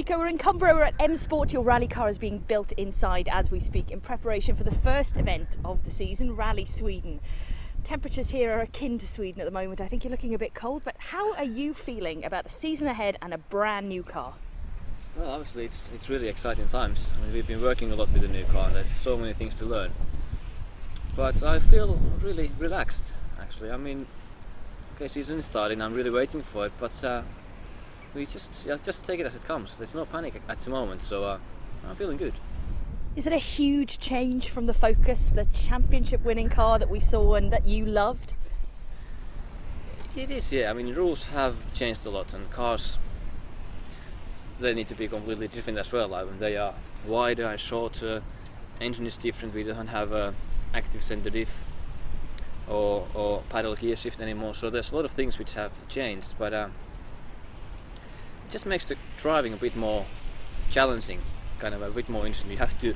Nico, we're in Cumbria, we're at M Sport. Your rally car is being built inside as we speak in preparation for the first event of the season, Rally Sweden. Temperatures here are akin to Sweden at the moment. I think you're looking a bit cold, but how are you feeling about the season ahead and a brand new car? Well, obviously it's really exciting times. I mean, we've been working a lot with the new car and there's so many things to learn. But I feel really relaxed, actually. I mean, okay, season is starting, I'm really waiting for it, but we just take it as it comes. There's no panic at the moment, so I'm feeling good. Is it a huge change from the Focus, the championship winning car that we saw and that you loved? It is, yeah. I mean, rules have changed a lot and cars, they need to be completely different as well. I mean, they are wider and shorter, engine is different, we don't have a active center diff or paddle gear shift anymore, so there's a lot of things which have changed, but it just makes the driving a bit more challenging, kind of a bit more interesting. You have to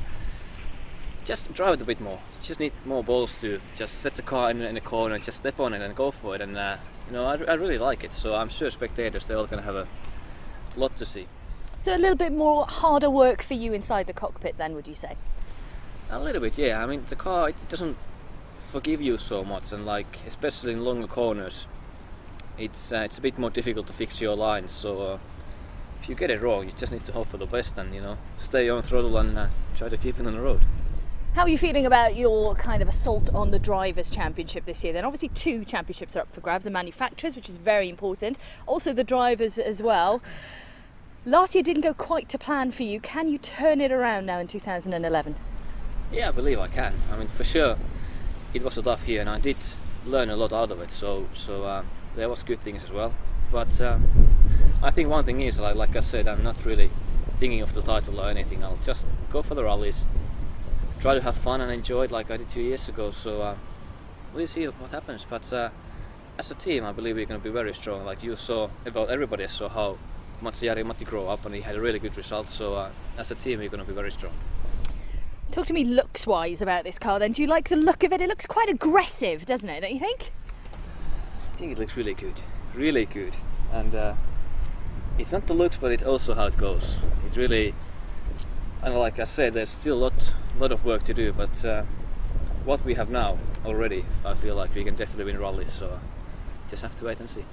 just drive it a bit more. You just need more balls to just set the car in a corner and just step on it and go for it, and you know, I really like it, so I'm sure spectators, they're all going to have a lot to see. So a little bit more harder work for you inside the cockpit then, would you say? A little bit, yeah. I mean, the car, it doesn't forgive you so much, and like especially in longer corners, it's a bit more difficult to fix your lines. So if you get it wrong, you just need to hope for the best and, you know, stay on throttle and try to keep it on the road. How are you feeling about your kind of assault on the Drivers' Championship this year then? Obviously 2 championships are up for grabs, the manufacturers, which is very important, also the drivers as well. Last year didn't go quite to plan for you. Can you turn it around now in 2011? Yeah, I believe I can. I mean, for sure, it was a tough year and I did learn a lot out of it, so there was good things as well. But I think one thing is, like I said, I'm not really thinking of the title or anything. I'll just go for the rallies, try to have fun and enjoy it like I did 2 years ago, so we'll see what happens. But as a team, I believe we're going to be very strong. Like you saw, about everybody saw how much Jari-Matti grew up and he had a really good result, so as a team we're going to be very strong. Talk to me looks-wise about this car then. Do you like the look of it? It looks quite aggressive, doesn't it, don't you think? I think it looks really good, and it's not the looks, but it's also how it goes. It really, and like I said, there's still a lot of work to do, but what we have now already, I feel like we can definitely win rallies, so just have to wait and see.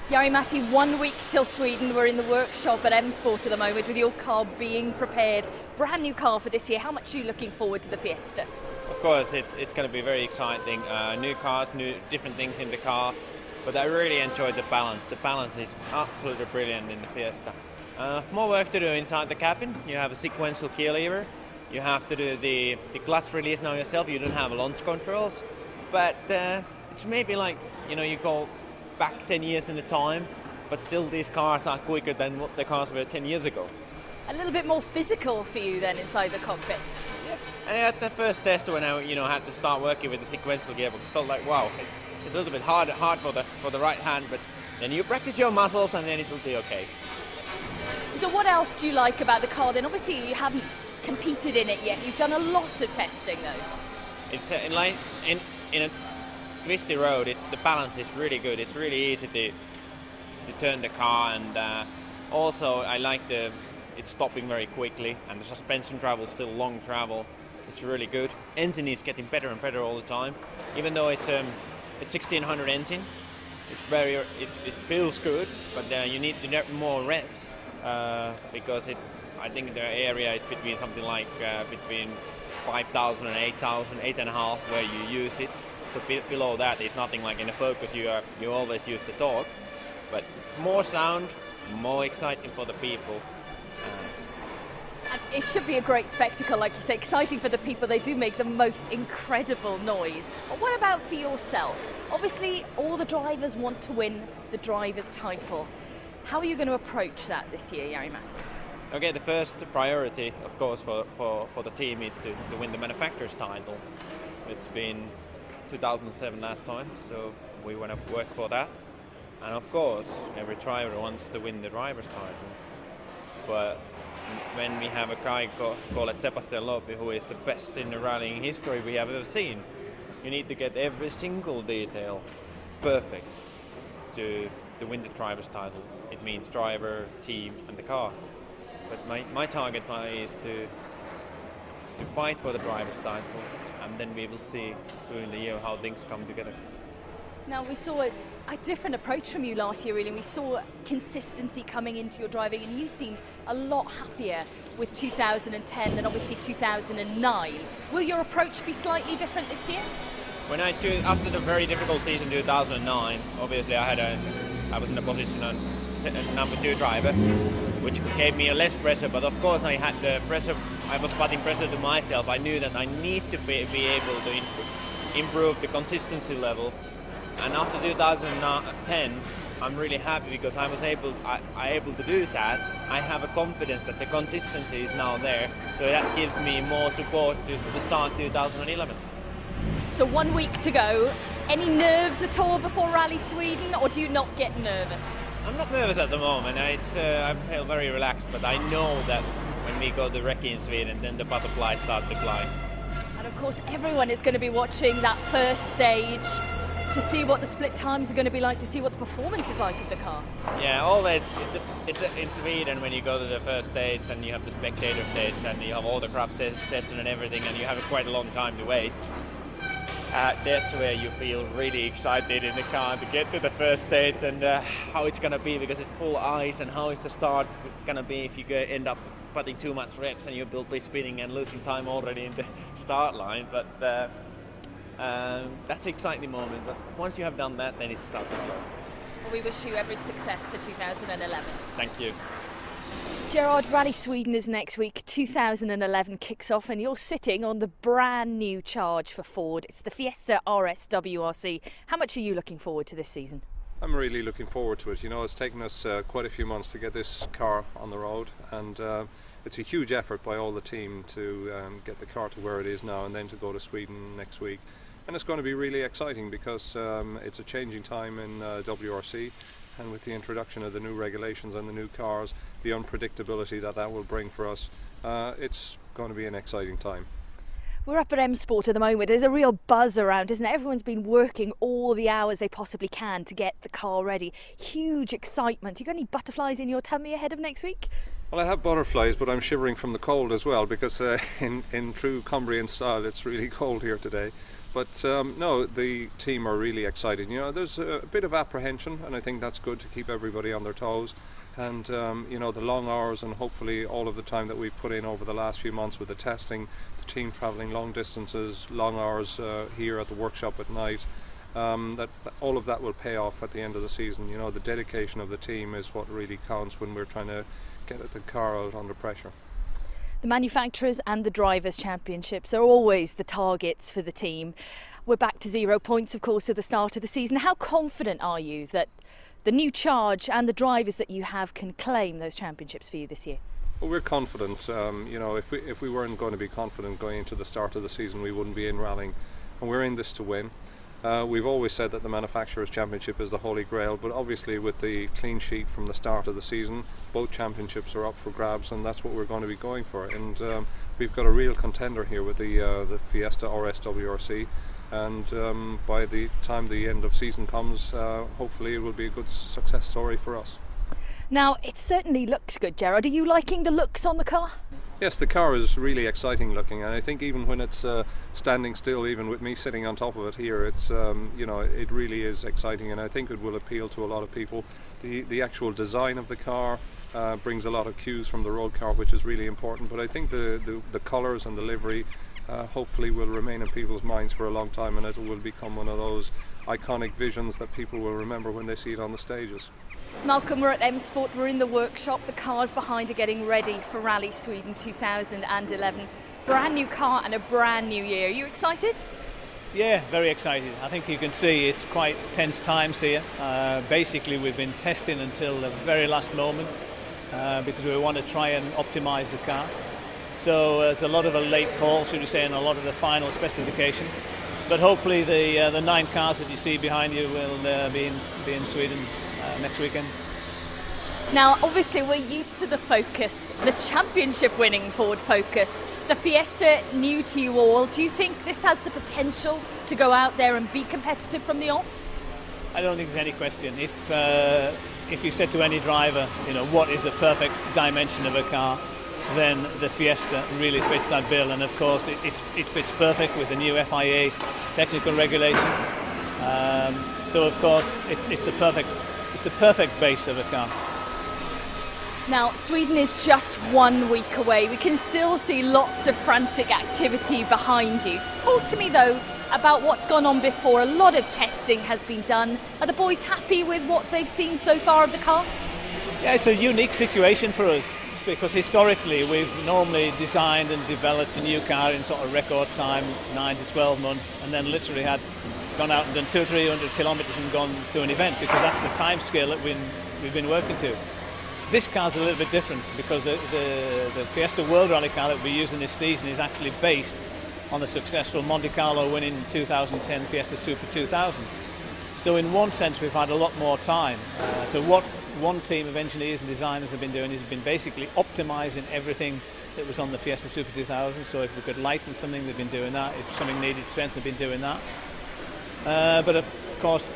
Jari-Matti, 1 week till Sweden. We're in the workshop at M Sport at the moment with your car being prepared. Brand new car for this year. How much are you looking forward to the Fiesta? Of course, it's going to be very exciting. New cars, different things in the car. But I really enjoyed the balance. The balance is absolutely brilliant in the Fiesta. More work to do inside the cabin. You have a sequential key lever. You have to do the clutch release now yourself. You don't have launch controls. But it's maybe like, you know, you go back 10 years in the time, but still these cars are quicker than what the cars were 10 years ago. A little bit more physical for you then inside the cockpit. Yeah. And at the first test when I had to start working with the sequential gearbox, it felt like, wow, it's a little bit hard for the right hand, but then you practice your muscles and then it will be okay. So what else do you like about the car then? Obviously you haven't competed in it yet. You've done a lot of testing though. It's in a twisty road, the balance is really good. It's really easy to turn the car, and also I like it's stopping very quickly, and the suspension travel is still long travel. It's really good. Engine is getting better and better all the time. Even though it's a 1600 engine, it feels good, but you need more reps because I think the area is between something like between 5,000 and 8,000, 8.5 where you use it. So below that is nothing. Like in the Focus, you always use the torque, but more sound, more exciting for the people. And it should be a great spectacle, like you say, exciting for the people. They do make the most incredible noise. But what about for yourself? Obviously, all the drivers want to win the drivers' title. How are you going to approach that this year, Jari-Matti? Okay, the first priority, of course, for the team is to win the manufacturer's title. It's been 2007 last time, so we want to work for that. And of course, every driver wants to win the driver's title. But when we have a guy called Sebastian Loeb, who is the best in the rallying history we have ever seen, you need to get every single detail perfect to win the driver's title. it means driver, team, and the car. But my target is to fight for the driver's title, and then we will see during the year how things come together. Now, we saw a different approach from you last year, really, and we saw consistency coming into your driving, and you seemed a lot happier with 2010 than obviously 2009. Will your approach be slightly different this year? After the very difficult season 2009, obviously I was in a position of number 2 driver, which gave me a less pressure, but of course I had the pressure, I was putting pressure to myself. I knew that I need to be able to improve the consistency level. And after 2010, I'm really happy because I was able to do that. I have a confidence that the consistency is now there, so that gives me more support to start 2011. So 1 week to go. Any nerves at all before Rally Sweden, or do you not get nervous? I'm not nervous at the moment. I feel very relaxed, but I know that when we go to recce in Sweden, then the butterflies start to fly. And of course, everyone is going to be watching that first stage to see what the split times are going to be like, to see what the performance is like of the car. Yeah, always. It's in Sweden when you go to the first stage and you have the spectator stage and you have all the craft session and everything, and you have quite a long time to wait. That's where you feel really excited in the car to get to the first stage and how it's going to be, because it's full ice, and how is the start going to be if you end up putting too much reps and you will be spinning and losing time already in the start line. But that's an exciting moment. But once you have done that, then it starts to flow. Well, we wish you every success for 2011. Thank you. Gerard, Rally Sweden is next week. 2011 kicks off, and you're sitting on the brand new charge for Ford. It's the Fiesta RS WRC. How much are you looking forward to this season? I'm really looking forward to it. You know, it's taken us quite a few months to get this car on the road, and it's a huge effort by all the team to get the car to where it is now and then to go to Sweden next week. And it's going to be really exciting because it's a changing time in WRC. And with the introduction of the new regulations and the new cars, the unpredictability that will bring for us, it's going to be an exciting time. We're up at M Sport at the moment. There's a real buzz around, isn't it? Everyone's been working all the hours they possibly can to get the car ready. Huge excitement. You got any butterflies in your tummy ahead of next week? Well, I have butterflies, but I'm shivering from the cold as well, because in true Cumbrian style, it's really cold here today. But no, the team are really excited. You know, there's a bit of apprehension, and I think that's good to keep everybody on their toes. And you know, the long hours and hopefully all of the time that we've put in over the last few months with the testing, the team travelling long distances, long hours here at the workshop at night, that all of that will pay off at the end of the season. You know, the dedication of the team is what really counts when we're trying to get the car out under pressure. The manufacturers and the drivers' championships are always the targets for the team. We're back to 0 points, of course, at the start of the season. How confident are you that the new charge and the drivers that you have can claim those championships for you this year? Well, we're confident. You know, if we weren't going to be confident going into the start of the season, we wouldn't be in rallying, and we're in this to win. We've always said that the Manufacturers' Championship is the Holy Grail, but obviously with the clean sheet from the start of the season, both championships are up for grabs, and that's what we're going to be going for. And we've got a real contender here with the Fiesta RS WRC, and by the time the end of season comes, hopefully it will be a good success story for us. Now, it certainly looks good, Gerard. Are you liking the looks on the car? Yes, the car is really exciting looking, and I think even when it's standing still, even with me sitting on top of it here, it's you know, it really is exciting, and I think it will appeal to a lot of people. The actual design of the car brings a lot of cues from the road car, which is really important, but I think the colours and the livery hopefully will remain in people's minds for a long time, and it will become one of those iconic visions that people will remember when they see it on the stages. Malcolm, we're at M Sport, we're in the workshop, the cars behind are getting ready for Rally Sweden 2011. Brand new car and a brand new year. Are you excited? Yeah, very excited. I think you can see it's quite tense times here. Basically we've been testing until the very last moment because we want to try and optimise the car. So there's a lot of a late call, should we say, and a lot of the final specification. But hopefully the 9 cars that you see behind you will be in Sweden next weekend. Now, obviously, we're used to the Focus, the championship-winning Ford Focus. The Fiesta, new to you all. Do you think this has the potential to go out there and be competitive from the off? I don't think there's any question. if you said to any driver, you know, what is the perfect dimension of a car, then the Fiesta really fits that bill. And of course, it fits perfect with the new FIA technical regulations. So of course, it's the perfect base of a car. Now, Sweden is just 1 week away. We can still see lots of frantic activity behind you. Talk to me, though, about what's gone on before. A lot of testing has been done. Are the boys happy with what they've seen so far of the car? Yeah, it's a unique situation for us because historically we've normally designed and developed a new car in sort of record time, 9 to 12 months, and then literally had gone out and done 200 or 300 kilometres and gone to an event, because that's the time scale that we've been working to. This car's a little bit different because the Fiesta World Rally car that we're using this season is actually based on the successful Monte Carlo winning 2010 Fiesta Super 2000. So in one sense we've had a lot more time. So what one team of engineers and designers have been doing is been basically optimising everything that was on the Fiesta Super 2000. So if we could lighten something, they've been doing that. If something needed strength, they've been doing that. But of course,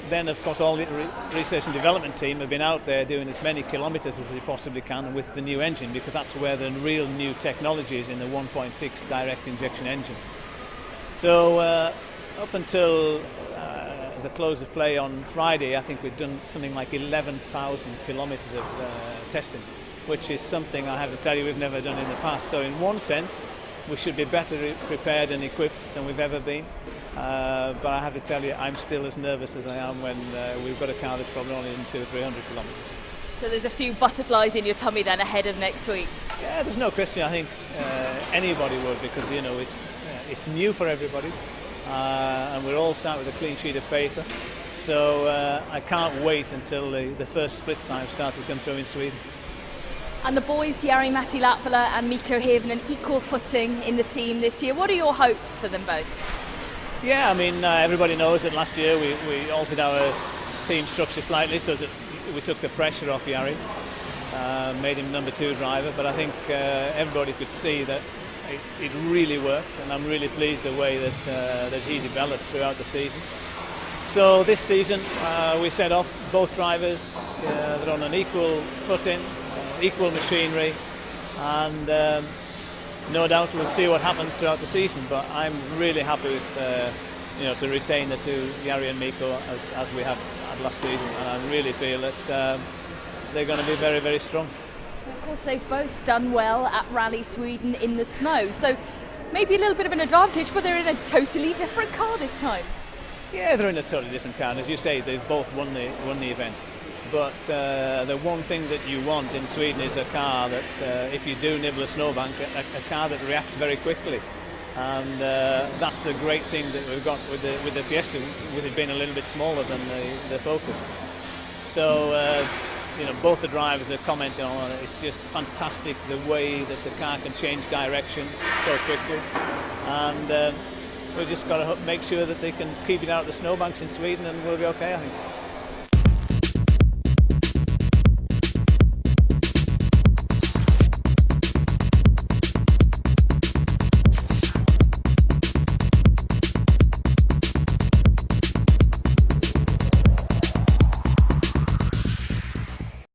all the research and development team have been out there doing as many kilometres as they possibly can with the new engine, because that's where the real new technology is, in the 1.6 direct injection engine. So up until the close of play on Friday, I think we've done something like 11,000 kilometres of testing, which is something I have to tell you we've never done in the past. So in one sense, we should be better prepared and equipped than we've ever been. But I have to tell you, I'm still as nervous as I am when we've got a car that's probably only in 200 or 300 kilometres. So there's a few butterflies in your tummy then ahead of next week? Yeah, there's no question. I think anybody would, because you know it's new for everybody, and we're all starting with a clean sheet of paper. So I can't wait until the first split time starts to come through in Sweden. And the boys, Jari-Matti Latvala and Mikko Hirvonen, equal footing in the team this year. What are your hopes for them both? Yeah, I mean, everybody knows that last year we altered our team structure slightly so that we took the pressure off Jari, made him number 2 driver, but I think everybody could see that it really worked, and I'm really pleased the way that he developed throughout the season. So this season we set off both drivers, they're on an equal footing, equal machinery, and no doubt we'll see what happens throughout the season, but I'm really happy with to retain the two, Jari and Mikko, as we had last season, and I really feel that they're going to be very, very strong. Of course, they've both done well at Rally Sweden in the snow, so maybe a little bit of an advantage, but they're in a totally different car this time. Yeah, they're in a totally different car, and as you say, they've both won the event. But the one thing that you want in Sweden is a car that, if you do nibble a snowbank, a car that reacts very quickly. And that's the great thing that we've got with the Fiesta, with it being a little bit smaller than the Focus. So, both the drivers are commenting on it. It's just fantastic the way that the car can change direction so quickly. And we've just got to make sure that they can keep it out of the snowbanks in Sweden, and we'll be okay, I think.